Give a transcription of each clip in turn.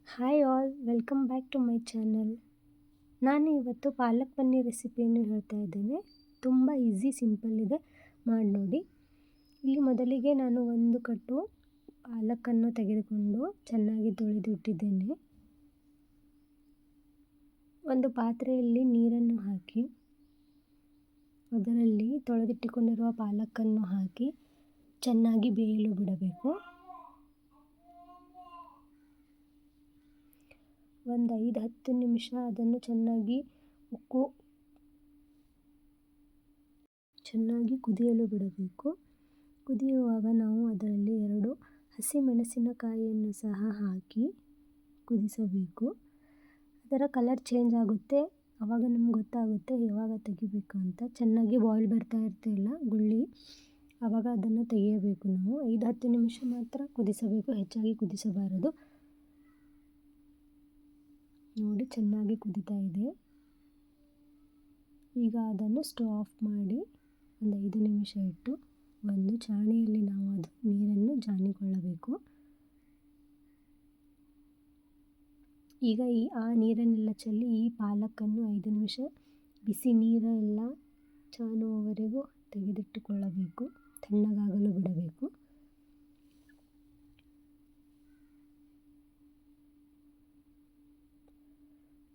Hi all, welcome back to my channel. ನಾನು ಇವತ್ತು ಪಾಲಕ್ ಪನ್ನೀರ್ ರೆಸಿಪಿಯನ್ನು ಹೇಳ್ತಾ ಇದ್ದೇನೆ. ತುಂಬ ಈಸಿ, ಸಿಂಪಲ್ ಇದೆ, ಮಾಡಿ ನೋಡಿ. ಇಲ್ಲಿ ಮೊದಲಿಗೆ ನಾನು ಒಂದು ಕಟ್ಟು ಪಾಲಕನ್ನು ತೆಗೆದುಕೊಂಡು ಚೆನ್ನಾಗಿ ತೊಳೆದು ಇಟ್ಟಿದ್ದೇನೆ. ಒಂದು ಪಾತ್ರೆಯಲ್ಲಿ ನೀರನ್ನು ಹಾಕಿ ಅದರಲ್ಲಿ ತೊಳೆದಿಟ್ಟುಕೊಂಡಿರುವ ಪಾಲಕನ್ನು ಹಾಕಿ ಚೆನ್ನಾಗಿ ಬೇಯಲು ಬಿಡಬೇಕು. ಒಂದು 5-10 ನಿಮಿಷ ಅದನ್ನು ಚೆನ್ನಾಗಿ ಕುದಿಯಲು ಬಿಡಬೇಕು. ಕುದಿಯುವಾಗ ನಾವು ಅದರಲ್ಲಿ 2 ಹಸಿಮೆಣಸಿನಕಾಯಿಯನ್ನು ಸಹ ಹಾಕಿ ಕುದಿಸಬೇಕು. ಅದರ ಕಲರ್ ಚೇಂಜ್ ಆಗುತ್ತೆ, ಆವಾಗ ನಮ್ಗೆ ಗೊತ್ತಾಗುತ್ತೆ ಯಾವಾಗ ತೆಗಿಬೇಕು ಅಂತ. ಚೆನ್ನಾಗಿ ಬಾಯ್ಲ್ ಬರ್ತಾ ಇರ್ತಿಲ್ಲ ಗುಳ್ಳಿ, ಆವಾಗ ಅದನ್ನು ತೆಗೆಯಬೇಕು. ನಾವು 5-10 ನಿಮಿಷ ಮಾತ್ರ ಕುದಿಸಬೇಕು, ಹೆಚ್ಚಾಗಿ ಕುದಿಸಬಾರದು. ನೋಡಿ, ಚೆನ್ನಾಗಿ ಕುದೀತಾ ಇದೆ. ಈಗ ಅದನ್ನು ಸ್ಟವ್ ಆಫ್ ಮಾಡಿ ಒಂದು 5 ನಿಮಿಷ ಇಟ್ಟು ಒಂದು ಚಾಣಿಯಲ್ಲಿ ನಾವು ನೀರನ್ನು ಜಾನಿಕೊಳ್ಳಬೇಕು. ಈಗ ಆ ನೀರನ್ನೆಲ್ಲ ಚೆಲ್ಲಿ ಈ ಪಾಲಕನ್ನು 5 ನಿಮಿಷ ಬಿಸಿ ನೀರೆಲ್ಲ ಜಾನುವವರೆಗೂ ತೆಗೆದಿಟ್ಟುಕೊಳ್ಳಬೇಕು, ತಣ್ಣಗಾಗಲು ಬಿಡಬೇಕು.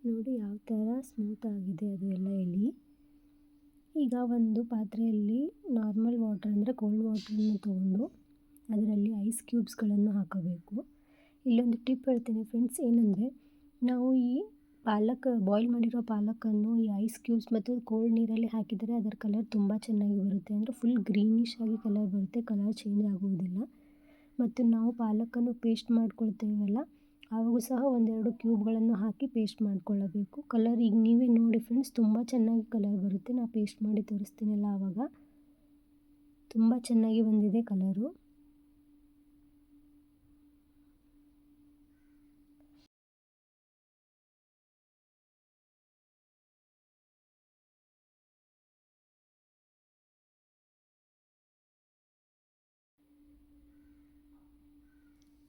ನೋಡಿ ಯಾವ ಥರ ಸ್ಮೂತ್ ಆಗಿದೆ ಅದು ಎಲ್ಲ ಎಲೆ. ಈಗ ಒಂದು ಪಾತ್ರೆಯಲ್ಲಿ ನಾರ್ಮಲ್ ವಾಟರ್ ಅಂದರೆ ಕೋಲ್ಡ್ ವಾಟರನ್ನು ತೊಗೊಂಡು ಅದರಲ್ಲಿ ಐಸ್ ಕ್ಯೂಬ್ಸ್ಗಳನ್ನು ಹಾಕಬೇಕು. ಇಲ್ಲೊಂದು ಟಿಪ್ ಹೇಳ್ತೀನಿ ಫ್ರೆಂಡ್ಸ್, ಏನಂದರೆ ನಾವು ಈ ಬಾಯ್ಲ್ ಮಾಡಿರೋ ಪಾಲಕನ್ನು ಈ ಐಸ್ ಕ್ಯೂಬ್ಸ್ ಮತ್ತು ಕೋಲ್ಡ್ ನೀರಲ್ಲಿ ಹಾಕಿದರೆ ಅದರ ಕಲರ್ ತುಂಬ ಚೆನ್ನಾಗಿ ಬರುತ್ತೆ. ಅಂದರೆ ಫುಲ್ ಗ್ರೀನಿಶ್ ಆಗಿ ಕಲರ್ ಬರುತ್ತೆ, ಕಲರ್ ಚೇಂಜ್ ಆಗುವುದಿಲ್ಲ. ಮತ್ತು ನಾವು ಪಾಲಕನ್ನು ಪೇಸ್ಟ್ ಮಾಡ್ಕೊಳ್ತೇವಲ್ಲ, ಆವಾಗೂ ಸಹ 1-2 ಕ್ಯೂಬ್ಗಳನ್ನು ಹಾಕಿ ಪೇಸ್ಟ್ ಮಾಡ್ಕೊಳ್ಳಬೇಕು. ಕಲರ್ ಈಗ ನೀವೇ ನೋಡಿ ಫ್ರೆಂಡ್ಸ್, ತುಂಬ ಚೆನ್ನಾಗಿ ಕಲರ್ ಬರುತ್ತೆ. ನಾನು ಪೇಸ್ಟ್ ಮಾಡಿ ತೋರಿಸ್ತೀನಲ್ಲ, ಆವಾಗ ತುಂಬ ಚೆನ್ನಾಗಿ ಬಂದಿದೆ ಕಲರು.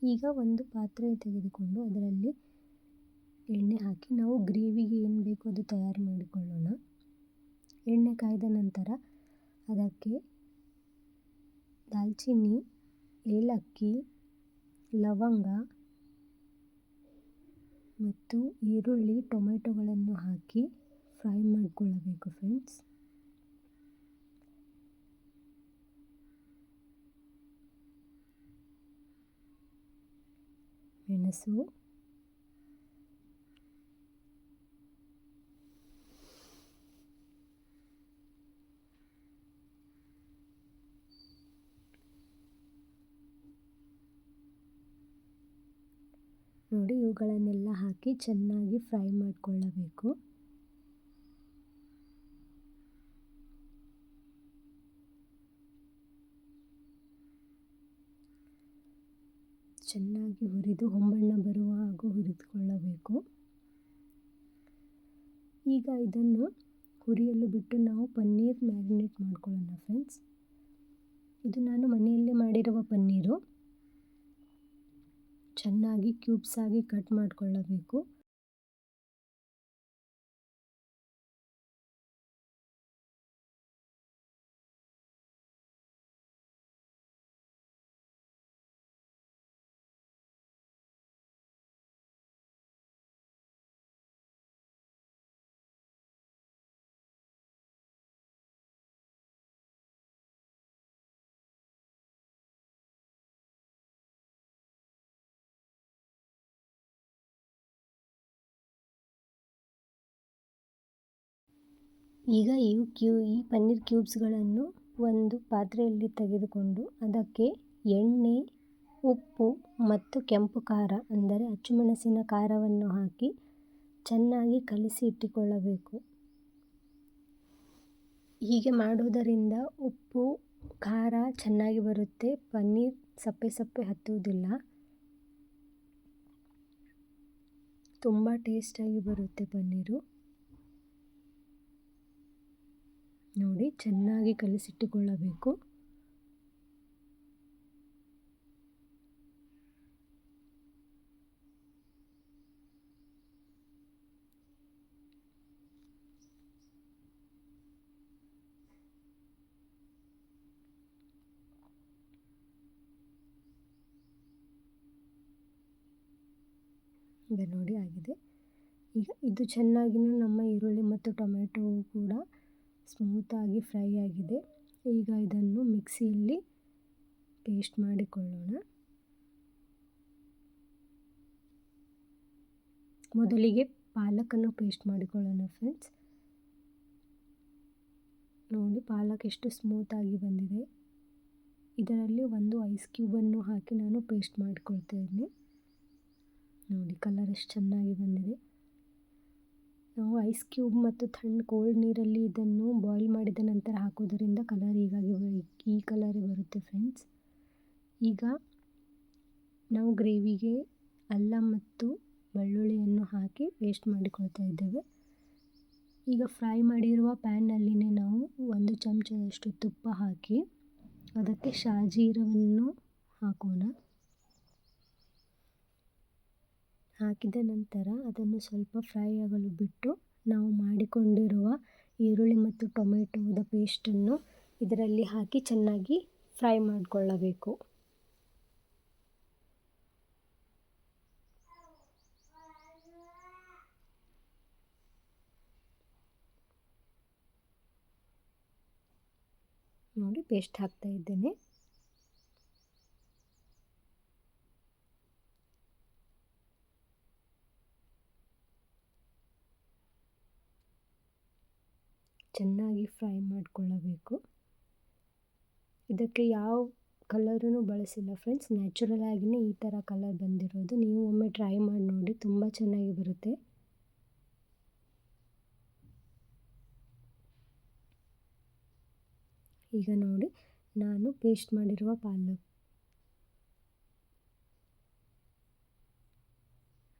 ಈಗ ಒಂದು ಪಾತ್ರೆ ತೆಗೆದುಕೊಂಡು ಅದರಲ್ಲಿ ಎಣ್ಣೆ ಹಾಕಿ ನಾವು ಗ್ರೇವಿಗೆ ಏನು ಬೇಕೋ ಅದು ತಯಾರು ಮಾಡಿಕೊಳ್ಳೋಣ. ಎಣ್ಣೆ ಕಾಯ್ದ ನಂತರ ಅದಕ್ಕೆ ದಾಲ್ಚಿನ್ನಿ, ಏಲಕ್ಕಿ, ಲವಂಗ ಮತ್ತು ಈರುಳ್ಳಿ, ಟೊಮೆಟೊಗಳನ್ನು ಹಾಕಿ ಫ್ರೈ ಮಾಡಿಕೊಳ್ಳಬೇಕು ಫ್ರೆಂಡ್ಸ್. ಮೆಣಸು, ನೋಡಿ ಇವುಗಳನ್ನೆಲ್ಲ ಹಾಕಿ ಚೆನ್ನಾಗಿ ಫ್ರೈ ಮಾಡಿಕೊಳ್ಳಬೇಕು. ಚೆನ್ನಾಗಿ ಹುರಿದು ಹೊಂಬಣ್ಣ ಬರುವ ಹಾಗೂ ಹುರಿದುಕೊಳ್ಳಬೇಕು. ಈಗ ಇದನ್ನು ಹುರಿಯಲು ಬಿಟ್ಟು ನಾವು ಪನ್ನೀರ್ ಮ್ಯಾರಿನೇಟ್ ಮಾಡ್ಕೊಳ್ಳೋಣ ಫ್ರೆಂಡ್ಸ್. ಇದು ನಾನು ಮನೆಯಲ್ಲೇ ಮಾಡಿರುವ ಪನ್ನೀರು. ಚೆನ್ನಾಗಿ ಕ್ಯೂಬ್ಸ್ ಆಗಿ ಕಟ್ ಮಾಡಿಕೊಳ್ಳಬೇಕು. ಈಗ ಈ ಪನ್ನೀರ್ ಕ್ಯೂಬ್ಸ್ಗಳನ್ನು ಒಂದು ಪಾತ್ರೆಯಲ್ಲಿ ತೆಗೆದುಕೊಂಡು ಅದಕ್ಕೆ ಎಣ್ಣೆ, ಉಪ್ಪು ಮತ್ತು ಕೆಂಪು ಖಾರ ಅಂದರೆ ಅಚ್ಚುಮೆಣಸಿನ ಖಾರವನ್ನು ಹಾಕಿ ಚೆನ್ನಾಗಿ ಕಲಿಸಿ ಇಟ್ಟುಕೊಳ್ಳಬೇಕು. ಹೀಗೆ ಮಾಡುವುದರಿಂದ ಉಪ್ಪು, ಖಾರ ಚೆನ್ನಾಗಿ ಬರುತ್ತೆ, ಪನ್ನೀರ್ ಸಪ್ಪೆ ಸಪ್ಪೆ ಹತ್ತುವುದಿಲ್ಲ, ತುಂಬ ಟೇಸ್ಟಾಗಿ ಬರುತ್ತೆ ಪನ್ನೀರು. ನೋಡಿ, ಚೆನ್ನಾಗಿ ಕಲಿಸಿಟ್ಟುಕೊಳ್ಳಬೇಕು. ಈಗ ನೋಡಿ ಆಗಿದೆ. ಈಗ ಇದು ಚೆನ್ನಾಗಿ ನಮ್ಮ ಈರುಳ್ಳಿ ಮತ್ತು ಟೊಮೆಟೊ ಕೂಡ ಸ್ಮೂತಾಗಿ ಫ್ರೈ ಆಗಿದೆ. ಈಗ ಇದನ್ನು ಮಿಕ್ಸಿಯಲ್ಲಿ ಪೇಸ್ಟ್ ಮಾಡಿಕೊಳ್ಳೋಣ. ಮೊದಲಿಗೆ ಪಾಲಕನ್ನು ಪೇಸ್ಟ್ ಮಾಡಿಕೊಳ್ಳೋಣ ಫ್ರೆಂಡ್ಸ್. ನೋಡಿ ಪಾಲಕ್ ಎಷ್ಟು ಸ್ಮೂತಾಗಿ ಬಂದಿದೆ. ಇದರಲ್ಲಿ ಒಂದು ಐಸ್ ಕ್ಯೂಬನ್ನು ಹಾಕಿ ನಾನು ಪೇಸ್ಟ್ ಮಾಡಿಕೊಳ್ತಾ ಇದ್ದೀನಿ. ನೋಡಿ ಕಲರ್ ಎಷ್ಟು ಚೆನ್ನಾಗಿ ಬಂದಿದೆ. ನಾವು ಐಸ್ ಕ್ಯೂಬ್ ಮತ್ತು ಕೋಲ್ಡ್ ನೀರಲ್ಲಿ ಇದನ್ನು ಬಾಯ್ಲ್ ಮಾಡಿದ ನಂತರ ಹಾಕೋದರಿಂದ ಕಲರ್ ಈ ಕಲರೇ ಬರುತ್ತೆ ಫ್ರೆಂಡ್ಸ್. ಈಗ ನಾವು ಗ್ರೇವಿಗೆ ಅಲ್ಲ ಮತ್ತು ಬೆಳ್ಳುಳ್ಳಿಯನ್ನು ಹಾಕಿ ಪೇಸ್ಟ್ ಮಾಡಿಕೊಳ್ತಾ ಇದ್ದೇವೆ. ಈಗ ಫ್ರೈ ಮಾಡಿರುವ ಪ್ಯಾನ್ನಲ್ಲಿನೇ ನಾವು 1 ಚಮಚದಷ್ಟು ತುಪ್ಪ ಹಾಕಿ ಅದಕ್ಕೆ ಶಾಜೀರವನ್ನು ಹಾಕೋಣ. ಹಾಕಿದ ನಂತರ ಅದನ್ನು ಸ್ವಲ್ಪ ಫ್ರೈ ಆಗಲು ಬಿಟ್ಟು ನಾವು ಮಾಡಿಕೊಂಡಿರುವ ಈರುಳ್ಳಿ ಮತ್ತು ಟೊಮೆಟೊದ ಪೇಸ್ಟನ್ನು ಇದರಲ್ಲಿ ಹಾಕಿ ಚೆನ್ನಾಗಿ ಫ್ರೈ ಮಾಡಿಕೊಳ್ಳಬೇಕು. ನೋಡಿ ಪೇಸ್ಟ್ ಹಾಕ್ತಾ ಇದ್ದೇನೆ. ಚೆನ್ನಾಗಿ ಫ್ರೈ ಮಾಡಿಕೊಳ್ಳಬೇಕು. ಇದಕ್ಕೆ ಯಾವ ಕಲರನ್ನು ಬಳಸಿಲ್ಲ ಫ್ರೆಂಡ್ಸ್, ನ್ಯಾಚುರಲ್ ಆಗಿಯೇ ಈ ಥರ ಕಲರ್ ಬಂದಿರೋದು. ನೀವು ಒಮ್ಮೆ ಟ್ರೈ ಮಾಡಿ ನೋಡಿ, ತುಂಬ ಚೆನ್ನಾಗಿ ಬರುತ್ತೆ. ಈಗ ನೋಡಿ ನಾನು ಪೇಸ್ಟ್ ಮಾಡಿರುವ ಪಾಲಕ್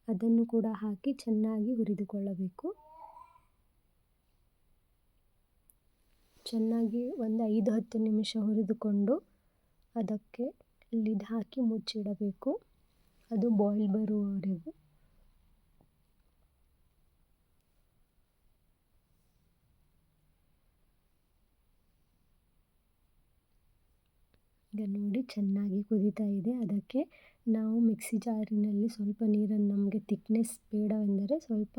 ಅದನ್ನು ಕೂಡ ಹಾಕಿ ಚೆನ್ನಾಗಿ ಹುರಿದುಕೊಳ್ಳಬೇಕು. ಚೆನ್ನಾಗಿ ಒಂದು 5-10 ನಿಮಿಷ ಹುರಿದುಕೊಂಡು ಅದಕ್ಕೆ ಲಿಡ್ ಹಾಕಿ ಮುಚ್ಚಿಡಬೇಕು, ಅದು ಬಾಯ್ಲ್ ಬರುವವರೆಗೂ. ಈಗ ನೋಡಿ ಚೆನ್ನಾಗಿ ಕುದೀತಾ ಇದೆ. ಅದಕ್ಕೆ ನಾವು ಮಿಕ್ಸಿ ಜಾರಿನಲ್ಲಿ ಸ್ವಲ್ಪ ನೀರನ್ನು, ನಮಗೆ ತಿಕ್ನೆಸ್ ಬೇಡವೆಂದರೆ ಸ್ವಲ್ಪ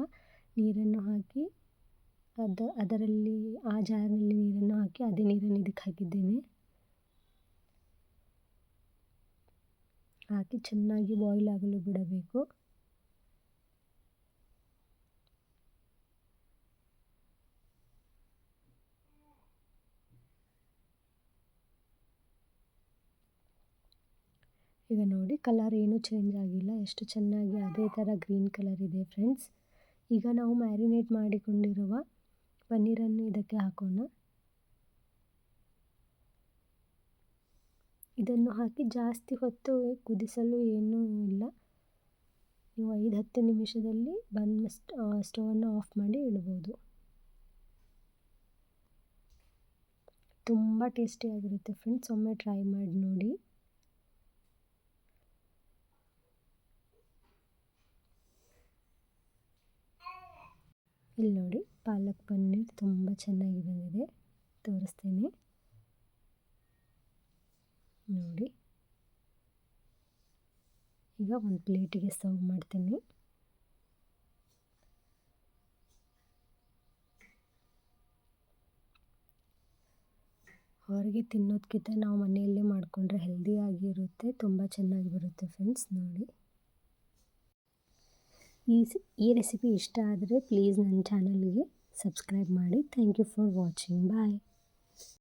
ನೀರನ್ನು ಹಾಕಿ ಅದರಲ್ಲಿ ಆ ಜಾರಿನಲ್ಲಿ ನೀರನ್ನು ಹಾಕಿ ಅದೇ ನೀರನ್ನು ಇದಕ್ಕೆ ಹಾಕಿದ್ದೇನೆ. ಹಾಕಿ ಚೆನ್ನಾಗಿ ಬಾಯ್ಲ್ ಆಗಲು ಬಿಡಬೇಕು. ಈಗ ನೋಡಿ ಕಲರ್ ಏನೂ ಚೇಂಜ್ ಆಗಿಲ್ಲ, ಎಷ್ಟು ಚೆನ್ನಾಗಿ ಅದೇ ಥರ ಗ್ರೀನ್ ಕಲರ್ ಇದೆ ಫ್ರೆಂಡ್ಸ್. ಈಗ ನಾವು ಮ್ಯಾರಿನೇಟ್ ಮಾಡಿಕೊಂಡಿರುವ ಪನ್ನೀರನ್ನು ಇದಕ್ಕೆ ಹಾಕೋಣ. ಇದನ್ನು ಹಾಕಿ ಜಾಸ್ತಿ ಹೊತ್ತು ಕುದಿಸಲು ಏನೂ ಇಲ್ಲ. ನೀವು 5-10 ನಿಮಿಷದಲ್ಲಿ ಸ್ಟವನ್ನು ಆಫ್ ಮಾಡಿ ಇಡ್ಬೋದು. ತುಂಬ ಟೇಸ್ಟಿಯಾಗಿರುತ್ತೆ ಫ್ರೆಂಡ್ಸ್, ಒಮ್ಮೆ ಟ್ರೈ ಮಾಡಿ ನೋಡಿ. ಇಲ್ಲಿ ನೋಡಿ ಪಾಲಕ್ ಪನ್ನೀರ್ ತುಂಬ ಚೆನ್ನಾಗಿ ಬಂದಿದೆ, ತೋರಿಸ್ತೀನಿ ನೋಡಿ. ಈಗ ಒಂದು ಪ್ಲೇಟಿಗೆ ಸರ್ವ್ ಮಾಡ್ತೀನಿ. ಹೊರಗೆ ತಿನ್ನೋದಕ್ಕಿಂತ ನಾವು ಮನೆಯಲ್ಲೇ ಮಾಡಿಕೊಂಡ್ರೆ ಹೆಲ್ದಿಯಾಗಿರುತ್ತೆ, ತುಂಬ ಚೆನ್ನಾಗಿ ಬರುತ್ತೆ ಫ್ರೆಂಡ್ಸ್. ನೋಡಿ ಈ ರೆಸಿಪಿ ಇಷ್ಟ ಆದರೆ ಪ್ಲೀಸ್ ನನ್ನ ಚಾನಲ್ಗೆ ಸಬ್ಸ್ಕ್ರೈಬ್ ಮಾಡಿ. Thank you for watching. Bye.